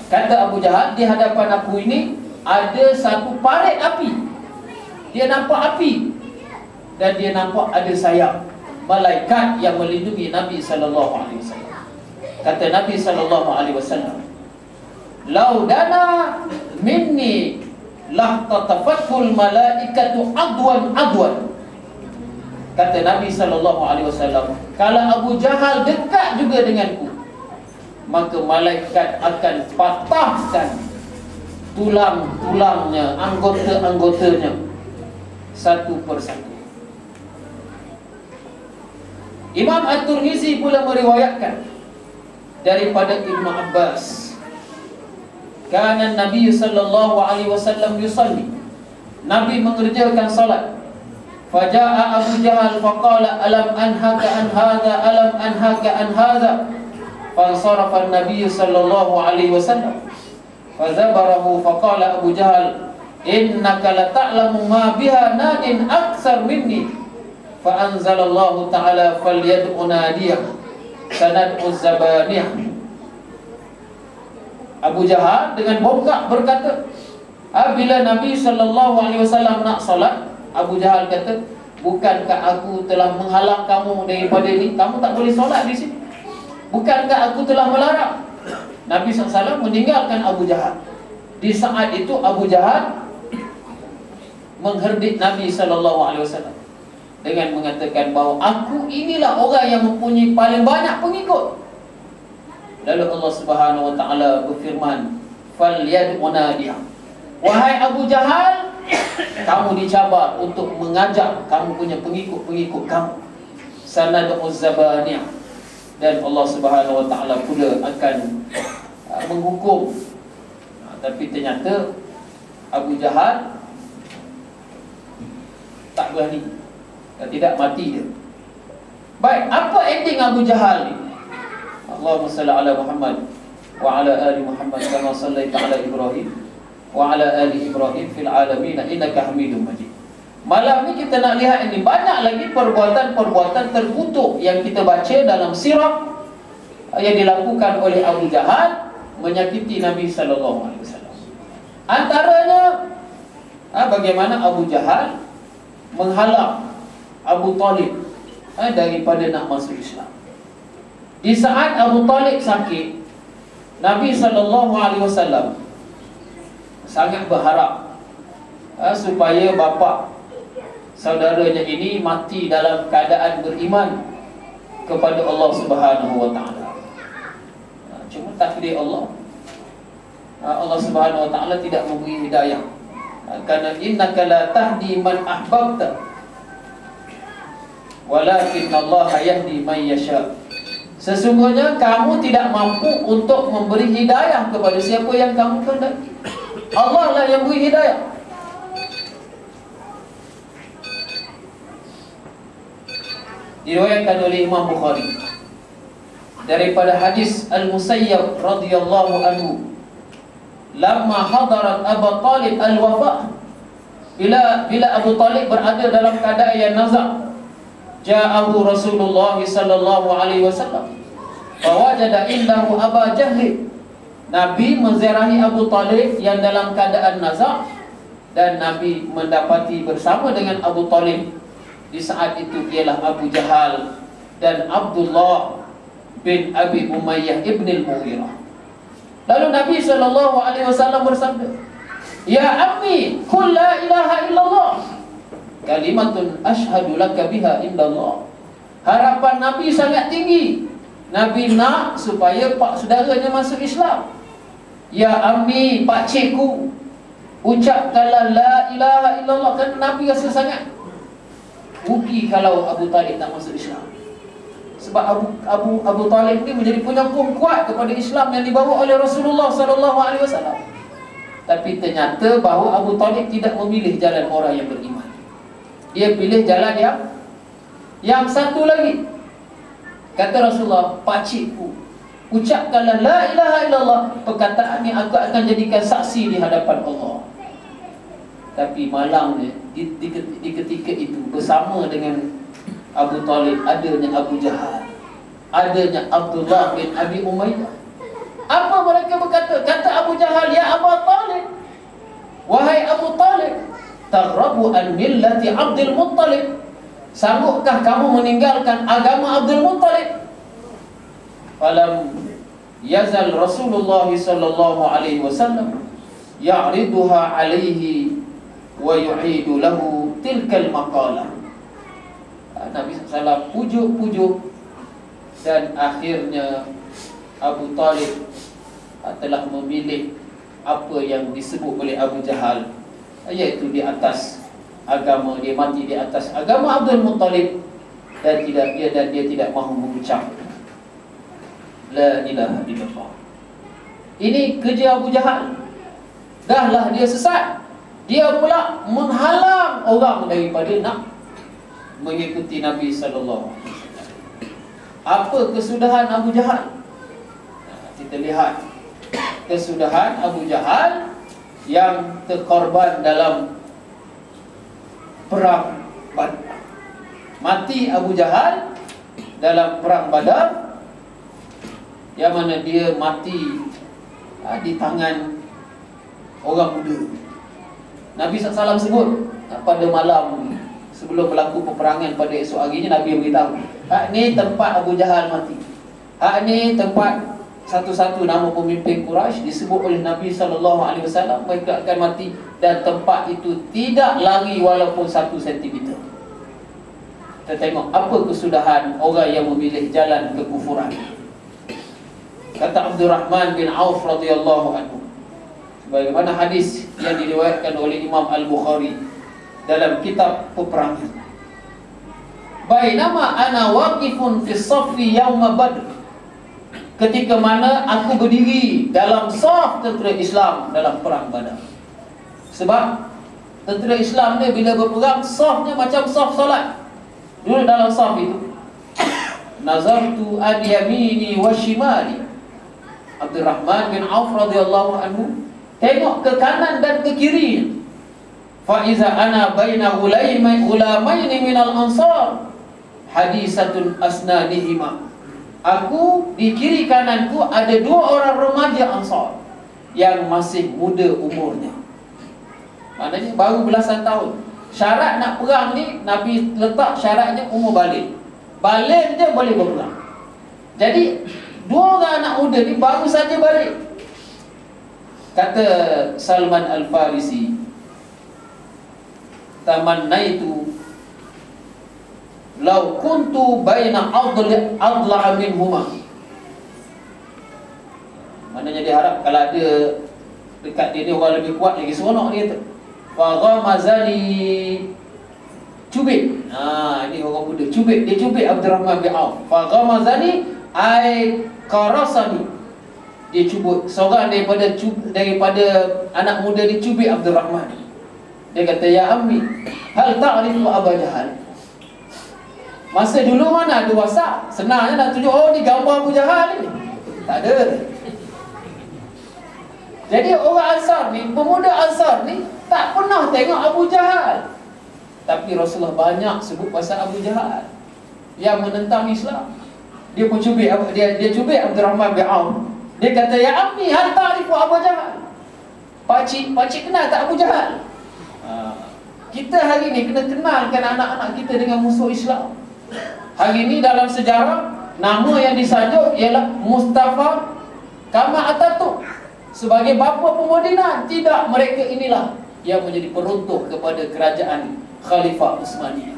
Kata Abu Jahal, di hadapan aku ini ada satu parit api. Dia nampak api dan dia nampak ada sayap malaikat yang melindungi Nabi sallallahu alaihi wasallam. Kata Nabi sallallahu alaihi wasallam, "Lau dana minni lahtatafatul malaikatu adwan." Kata Nabi sallallahu alaihi wasallam, kalau Abu Jahal dekat juga denganku, maka malaikat akan patahkan tulang-tulangnya, anggota-anggotanya satu persatu. Imam At-Tirmizi pula meriwayatkan daripada Ibnu Abbas, kana Nabi sallallahu alaihi wasallam yusalli. Nabi mengerjakan salat. Faja'a Abu Jahal faqala alam anhaka an hadha, alam anhaka an hadha. Fansarafa an-nabiy sallallahu alaihi wasallam fazabarahu faqala Abu Jahal innaka la ta'lamu ma biha nadin aktsar minni. Fa anzalallahu ta'ala falyad'u nadiyah sanad'u zabaniyah. Abu Jahal dengan bongkak berkata, bila Nabi sallallahu alaihi wasallam nak solat, Abu Jahal kata, bukankah aku telah menghalang kamu daripada ini? Kamu tak boleh solat di sini. Bukankah aku telah melarang? Nabi SAW meninggalkan Abu Jahal. Di saat itu Abu Jahal mengherdik Nabi SAW dengan mengatakan bahawa aku inilah orang yang mempunyai paling banyak pengikut. Lalu Allah Subhanahu Wa Taala berfirman, "Falyad'u nadiyah." Wahai Abu Jahal, kamu dicabar untuk mengajak kamu punya pengikut-pengikut kamu. Sanad'u zabaniyah. Dan Allah Subhanahu Wa Taala pula akan menghukum. Tapi ternyata Abu Jahal tak berani. Dan tidak mati dia. Baik, apa ending Abu Jahal ni? Allahumma salli ala Muhammad wa ala ali Muhammad kama sallaita ala Ibrahim wa ala ali Ibrahim fil alamin innaka Hamidum Majid. Malam ni kita nak lihat ini banyak lagi perbuatan-perbuatan terkutuk yang kita baca dalam sirah yang dilakukan oleh Abu Jahal menyakiti Nabi sallallahu alaihi wasallam. Antaranya bagaimana Abu Jahal menghalang Abu Talib daripada nak masuk Islam. Di saat Abu Talib sakit, Nabi sallallahu alaihi wasallam sangat berharap supaya bapa saudaranya ini mati dalam keadaan beriman kepada Allah Subhanahu Wa Taala. Cuma takdir Allah, Allah Subhanahu Wa Taala tidak memberi hidayah. Karena innaka la tahdi man ahbabta walakin Allah yahdi man yasha. Sesungguhnya kamu tidak mampu untuk memberi hidayah kepada siapa yang kamu kehendaki. Allah lah yang beri hidayah. Diriwayatkan oleh Imam Bukhari daripada hadis Al-Musayyab radhiyallahu anhu, lamma hadarat Abu Talib al-wafa, bila Abu Talib berada dalam keadaan yang nazak, ja'ahu Rasulullah sallallahu alaihi wasallam fawajada indahu Aba Jahl. Nabi menziarahi Abu Talib yang dalam keadaan nazak, dan Nabi mendapati bersama dengan Abu Talib di saat itu ialah Abu Jahal dan Abdullah bin Abi Umayyah ibn al-Mughirah. Lalu Nabi SAW bersabda, "Ya ammi, qul la ilaha illallah, kalimatun ashhadu laka biha indallah." Harapan Nabi sangat tinggi. Nabi nak supaya pak saudaranya masuk Islam. "Ya ammi, pak cikgu, ucapkanlah la ilaha illallah." Kan Nabi rasa sangat rugi kalau Abu Talib tak masuk Islam. Sebab Abu Talib ni menjadi penyokong kuat kepada Islam yang dibawa oleh Rasulullah SAW. Tapi ternyata bahawa Abu Talib tidak memilih jalan orang yang beriman. Dia pilih jalan yang satu lagi. Kata Rasulullah, "Pakcikku, ucapkanlah la ilaha illallah, perkataan ni aku akan jadikan saksi di hadapan Allah." Tapi malangnya di ketika itu bersama dengan Abu Talib adanya Abu Jahal, adanya Abdullah bin Abi Umayyah. Apa mereka berkata? Kata Abu Jahal, "Ya Abu Talib, wahai Abu Talib, taghabu an millati Abdul Muttalib, sanggupkah kamu meninggalkan agama Abdul Muttalib?" Falam yazal Rasulullah sallallahu alaihi wasallam ya'riduha alaihi wa yu'idu lahu tilkal maqalah. Nabi SAW pujuk-pujuk, dan akhirnya Abu Talib telah memilih apa yang disebut oleh Abu Jahal, iaitu di atas agama, dia mati di atas agama Abdul Muttalib, dan dia tidak mahu mengucap la ilaha illallah. Ini kerja Abu Jahal. Dahlah dia sesat, dia pula menghalang orang daripada nak mengikuti Nabi sallallahu alaihi wasallam. Apa kesudahan Abu Jahal? Kita lihat kesudahan Abu Jahal yang terkorban dalam perang Badar. Mati Abu Jahal dalam perang Badar, yang mana dia mati di tangan orang muda. Nabi SAW sebut pada malam sebelum berlaku peperangan pada esok harinya, Nabi beritahu, hak ni tempat Abu Jahal mati. Hak ni tempat satu-satu nama pemimpin Quraisy disebut oleh Nabi SAW, mereka akan mati, dan tempat itu tidak lari walaupun 1 sentimeter. Kita tengok apa kesudahan orang yang memilih jalan kekufuran. Kata Abdurrahman bin Auf radhiyallahu anhu, sebagaimana hadis yang diriwayatkan oleh Imam Al-Bukhari dalam kitab peperangan, "Bainama ana waqifun fi saffi yauma Badr." Ketika mana aku berdiri dalam saf tentera Islam dalam perang Badar. Sebab tentera Islam ni bila berperang, safnya macam saf solat. Dulu dalam saf itu, nazartu an yamini wa shimali. Abdurrahman bin Auf radhiyallahu anhu tengok ke kanan dan ke kiri. Fa iza ana baina ulamaini minal ansar hadisatun asnadihima. Aku di kiri kananku ada 2 orang remaja Ansar yang masih muda umurnya. Maknanya baru belasan tahun. Syarat nak perang ni Nabi letak syaratnya umur balik. Balik je boleh berperang. Jadi 2 orang anak muda ni baru saja balik. Kata Salman Al-Farisi, "Tamannaitu law kuntu baina adla minhuma." Maknanya dia harap kalau ada dekat dia ni orang lebih kuat lagi, seronok dia kata. Fa ghamazani, cubit. Ini orang muda cubit, dia cubit Abdurrahman bin Auf. Fa ghamazani ai qarasani, dia cubit seorang daripada anak muda dia cubit Abdurrahman. Dia kata, "Ya ammi, hal ta'rifu Abu Jahal?" Masa dulu mana ada WhatsApp, senangnya nak tunjuk, oh ni gambar Abu Jahal ni. Tak ada. Jadi orang Ansar ni, pemuda Ansar ni tak pernah tengok Abu Jahal. Tapi Rasulullah banyak sebut pasal Abu Jahal. yang menentang Islam. Dia pun cubit, dia cubit Abdurrahman bin Auf. Dia kata, ya ammi, hal ta'rifu Abu Jahal? Pakcik kenal tak Abu Jahal? Kita hari ni kena kenalkan anak-anak kita dengan musuh Islam. Hari ni dalam sejarah, nama yang disajuk ialah Mustafa Kamal Atatürk sebagai bapa pemodenan. Tidak, mereka inilah yang menjadi peruntuk kepada kerajaan Khalifah Utsmaniyah.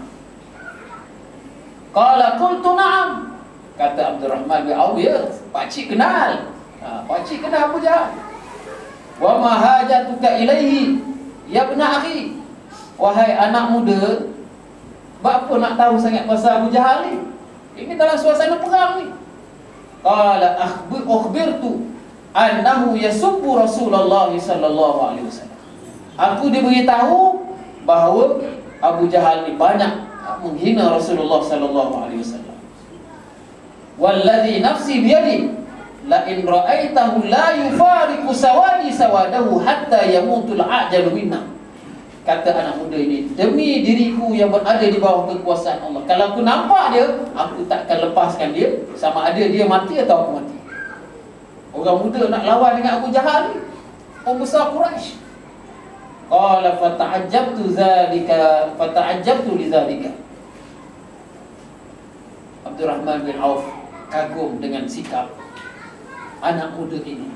Qala qultu na'am. Kata Abdurrahman bin Auf, ya, pakcik kenal. Pakcik kenal Abu Jahal. Wa ma hajatuka ilaihi ya ibn akhi. Wahai anak muda, apa nak tahu sangat pasal Abu Jahal ni? Ini dalam suasana perang ni. Qala akhbirtu annahu yasubbu Rasulullah sallallahu alaihi wasallam. Aku diberitahu bahawa Abu Jahal ni banyak menghina Rasulullah sallallahu alaihi wasallam. Walladhi nafsi biyadi la in ra'aitahu la yufariqu sawadi sawadahu hatta yamutul ajalu minna. Kata anak muda ini, demi diriku yang berada di bawah kekuasaan Allah, kalau aku nampak dia, aku takkan lepaskan dia sama ada dia mati atau aku mati. Orang muda nak lawan dengan Abu Jahal ni, pembesar Quraisy. Qala fata'ajjabtu li dzalika. Abdurrahman bin Auf kagum dengan sikap anak muda ini.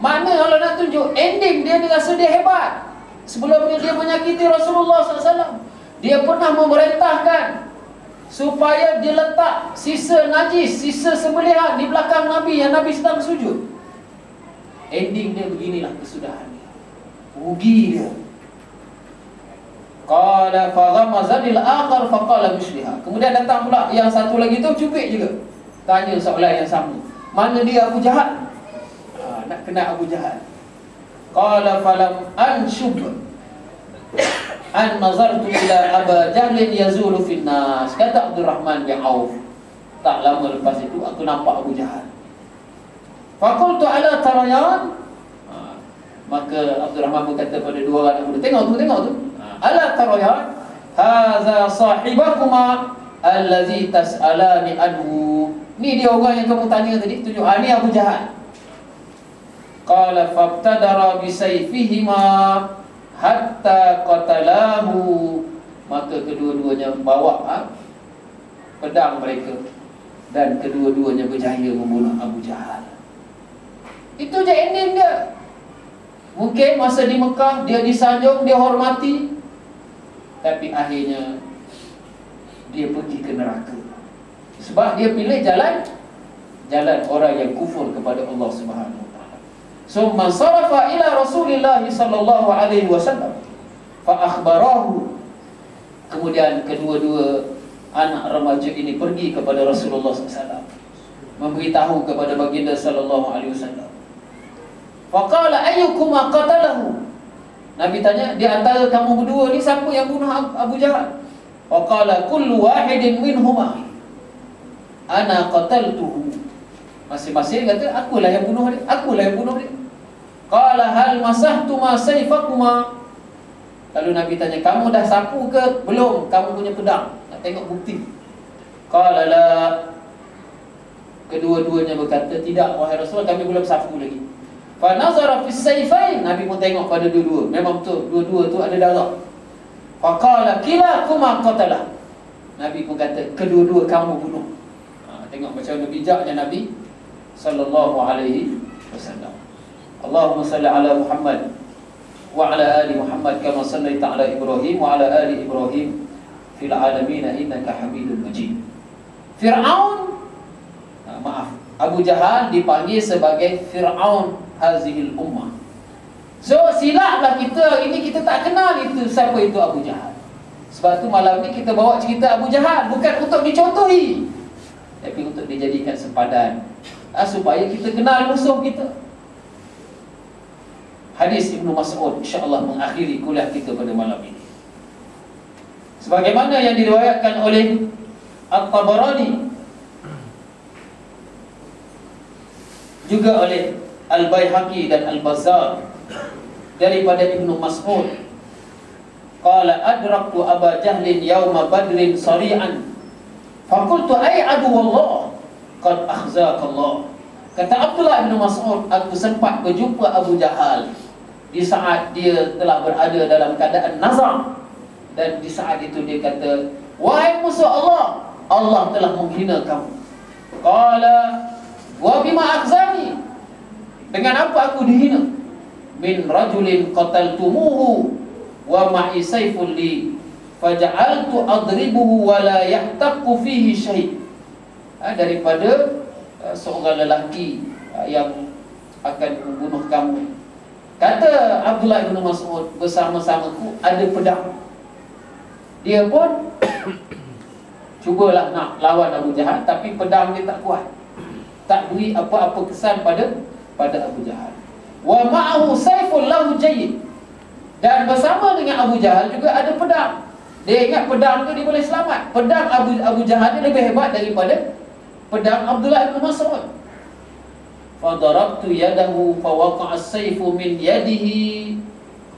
Mana kalau nak tunjuk ending dia rasa dia hebat. Sebelumnya dia menyakiti Rasulullah SAW. Dia pernah memerintahkan supaya dia letak sisa najis, sisa sembelihan di belakang Nabi yang Nabi sedang sujud. Ending dia beginilah kesudahan dia. Rugi dia. Qala faghamazanil akhar faqala misliha. Kemudian datang pula yang satu lagi tu cubit juga. Tanya soalan yang sama. Mana dia Abu Jahal? Nak kena Abu Jahal. Qala falam anshub an nazartu ila Aba Jahlin yazulu fin nas. Kata Abdurrahman bin Auf, tak lama lepas itu aku nampak Abu Jahal. Faqultu ala tarayan. Maka Abdurrahman berkata pada dua orang muda, tengok tu. Ala tarayan hadza sahibakuma allazi tas'alani anhu. Ni dia orang yang kamu tanya tadi, tunjuk. Ni Abu Jahal. Qala fabtadara bisayfihima hatta qatalahu. Maka kedua-duanya bawa pedang mereka dan kedua-duanya berjaya membunuh Abu Jahal. Itu je ending dia. Mungkin masa di Mekah dia disanjung, dia hormati, tapi akhirnya dia pergi ke neraka. Sebab dia pilih jalan orang yang kufur kepada Allah Subhanahu wa taala. Summa sarafa ila Rasulillah sallallahu alaihi wasallam fa akhbarahu. Kemudian kedua-dua anak remaja ini pergi kepada Rasulullah SAW, memberitahu kepada baginda sallallahu alaihi wasallam. Faqala ayyukuma qatalahu. Nabi tanya, di antara kamu berdua ni siapa yang bunuh Abu Jahal? Faqala kullu wahidin minhuma ana qataltuhu. Masing-masing kata, akulah yang bunuh dia. Qala hal masahtuma sayfakuma. Lalu Nabi tanya, kamu dah sapu ke belum kamu punya pedang? Nak tengok bukti. Qala la. Kedua-duanya berkata, tidak wahai Rasul, kami belum sapu lagi. Fa nazara fis sayfain. Nabi pun tengok pada dua-dua. Memang betul, dua-dua tu ada darah. Fa qala kilakuma qatalah. Nabi pun kata, kedua-dua kamu bunuh. Tengok macam mana bijaknya Nabi sallallahu alaihi wasallam. Allahumma salli ala Muhammad wa ala ali Muhammad kama sallaita ala Ibrahim wa ala ali Ibrahim fil alamin innaka Hamidul Majid. Fir'aun, Abu Jahal dipanggil sebagai Fir'aun hazihil ummah. So silaplah kita hari ini kita tak kenal itu siapa itu Abu Jahal. Sebab tu malam ni kita bawa cerita Abu Jahal bukan untuk dicontohi, tapi untuk dijadikan sempadan supaya kita kenal musuh kita. Hadis Ibnu Mas'ud insya-Allah mengakhiri kuliah kita pada malam ini. Sebagaimana yang diriwayatkan oleh At-Tabarani, juga oleh Al-Baihaqi dan Al-Bazzar daripada Ibnu Mas'ud, qala adraktu Aba Jahlin yawma Badrin sari'an Faqultu ay adu wallah qad akhzakallah. Kata Abdullah bin Mas'ud, aku sempat berjumpa Abu Jahal di saat dia telah berada dalam keadaan nazar, dan di saat itu dia kata, wahai musuh Allah, Allah telah menghina kamu. Qala wa bima akhzani, dengan apa aku dihina? Min rajulin qataltumuhu wa ma'i sayfun li faja'altu adribuhu wa la yahtaqu fihi syai'. Daripada seorang lelaki yang akan membunuh kamu. Kata Abdullah bin Mas'ud, bersama-samaku ada pedang. Dia pun cubalah nak lawan Abu Jahal, tapi pedang dia tak kuat, tak beri apa-apa kesan pada Abu Jahal. Wa ma'ahu sayfun lahu jayyid, dan bersama dengan Abu Jahal juga ada pedang. Dia ingat pedang tu dia boleh selamat. Pedang Abu Jahal ni lebih hebat daripada pedang Abdullah bin Mas'ud. Fadarabtu yadahu fawaqa'a as-sayfu min yadihi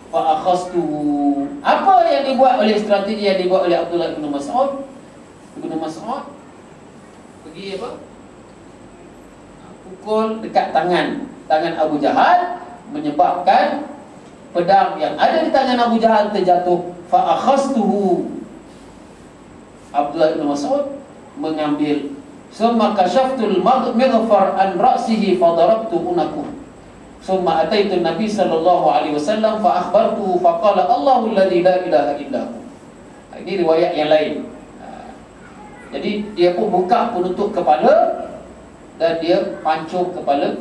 fa akhastuhu. Apa yang dibuat oleh strategi yang dibuat oleh Abdullah bin Mas'ud? Ibnu Mas'ud pergi apa? Pukul dekat tangan Abu Jahal, menyebabkan pedang yang ada di tangan Abu Jahal terjatuh. Fa akhastuhu. Abdullah bin Mas'ud mengambil. Summa kashaftul maghfar an ra'sihi fa darabtu unakum. Summa ataitu Nabi sallallahu alaihi wasallam fa akhbartuhu fa qala Allahu alladhi la ilaha illa hu. Ini riwayat yang lain. Jadi dia pun buka penutup kepala dan dia pancung kepala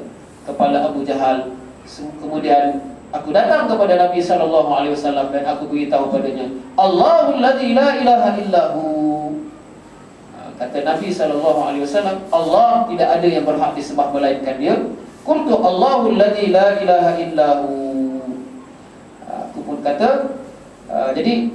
Abu Jahal. Kemudian aku datang kepada Nabi sallallahu alaihi wasallam dan aku beritahu padanya, Allahu alladzi la ilaha illa hu. Kata Nabi sallallahu alaihi wasallam, Allah tidak ada yang berhak disembah melainkan Dia. Qultu Allahu alladzi la ilaha illa hu. Aku pun kata, jadi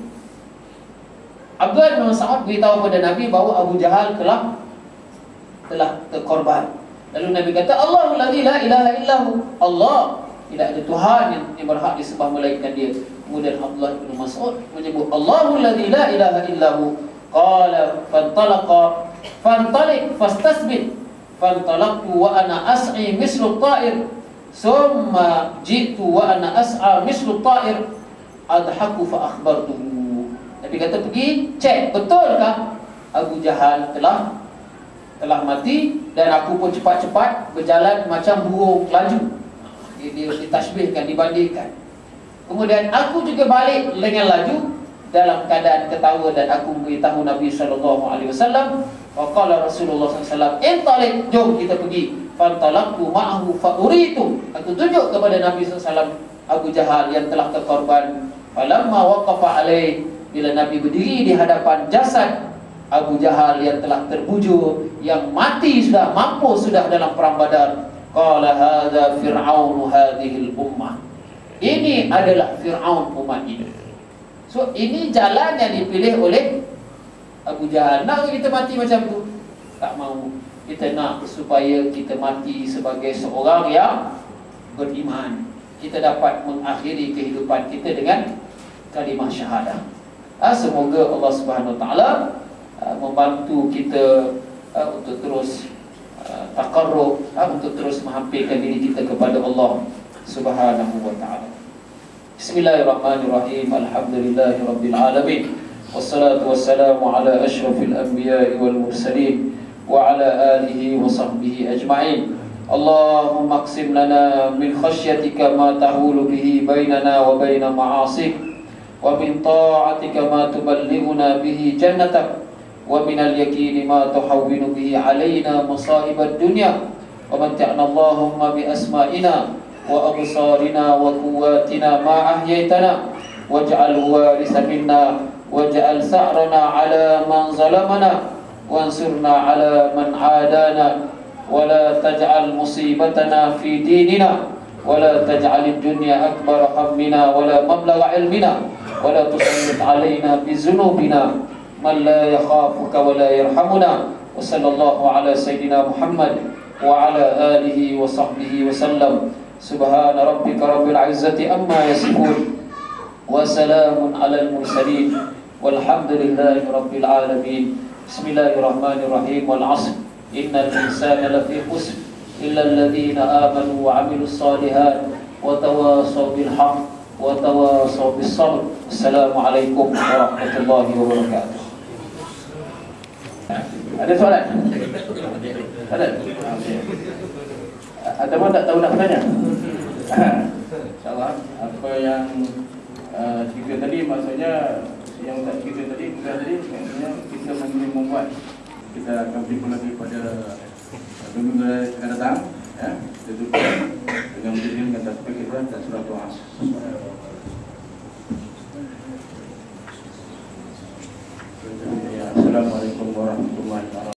Abdullah bin Mas'ud beritahu kepada Nabi bahawa Abu Jahal telah terkorban. Lalu Nabi kata, Allahu alladzi la ilaha illa hu. Allah tidak ada Tuhan yang berhak disembah melainkan Dia. Kemudian Abdullah bin Mas'ud menyebut Allahu alladzi la ilaha illa hu. Qala fantalaqa fantaliq fastasbit fantalaqtu wa ana as'i mislu at-ta'ir summa ji'tu wa ana as'a mislu at-ta'ir adhaku fa akhbartuhu. Nabi kata, pergi cek betulkah Abu Jahal telah mati, dan aku pun cepat-cepat berjalan macam burung laju. Dia ditashbihkan, dibandingkan. Kemudian aku juga balik dengan laju dalam keadaan ketawa, dan aku memberitahu Nabi sallallahu alaihi wasallam. Wa qala Rasulullah sallallahu alaihi wasallam, "Intaliq, jom kita pergi." Fantalaqtu ma'ahu fa uritu. Aku tunjuk kepada Nabi sallallahu alaihi wasallam Abu Jahal yang telah terkorban. Falamma waqafa alaihi, bila Nabi berdiri di hadapan jasad Abu Jahal yang telah terbujur, yang mati sudah, mampus sudah dalam perang Badar, qala hadza fir'aunu hadhihi al-ummah. Ini adalah Fir'aun umat ini. So ini jalan yang dipilih oleh Abu Jahal. Nak kita mati macam tu? Tak mahu. Kita nak supaya kita mati sebagai seorang yang beriman. Kita dapat mengakhiri kehidupan kita dengan kalimah syahadah. Semoga Allah Subhanahu Wa Taala membantu kita untuk terus taqarrub, untuk terus menghampirkan diri kita kepada Allah Subhanahu Wa Taala. Bismillahirrahmanirrahim. Alhamdulillahirabbil alamin. Wassalatu wassalamu ala asyrafil anbiya'i wal mursalin wa ala alihi wa sahbihi ajma'in. Allahumma aqsim lana min khashyatika ma tahulu bihi bainana wa baina ma'asik, wa min ta'atika ma tuballighuna bihi jannatak, wa min al-yaqini ma tuhawwinu bihi alaina masa'ibad dunya, wa mat'ana Allahumma bi asma'ina wa absarina wa quwwatina ma ahyaytana, waj'alhu waritha minna, waj'al sa'rana ala man zalamana, wansurna ala man adana, wa la taj'al musibatana fi dinina, wa la taj'al ad-dunya akbar hammina wa la mablagha ilmina, wa la tusallit alaina bi dhunubina man la yakhafuka wa la yarhamuna. Wa sallallahu ala sayyidina Muhammad wa ala alihi wa sahbihi wa sallam. Subhana rabbika rabbil izzati amma yasifun, wa salamun alal mursalin, walhamdulillahi rabbil alamin. Bismillahirrahmanirrahim. Wal 'asr. Innal insana lafi khusr illa alladhina amanu wa 'amilus shalihat wa tawasaw bil haqq wa tawasaw bis sabr. Assalamualaikum warahmatullahi wabarakatuh. Ada soalan? Ada? Ada mana tak tahu nak bertanya? InsyaAllah apa yang cerita tadi, maksudnya yang tak cerita tadi, maksudnya kita membuat, kita akan berjumpa lagi pada minggu akan datang, ya. Kita tutup dengan berdiri dengan tasbih kita dan surah Al-Asr.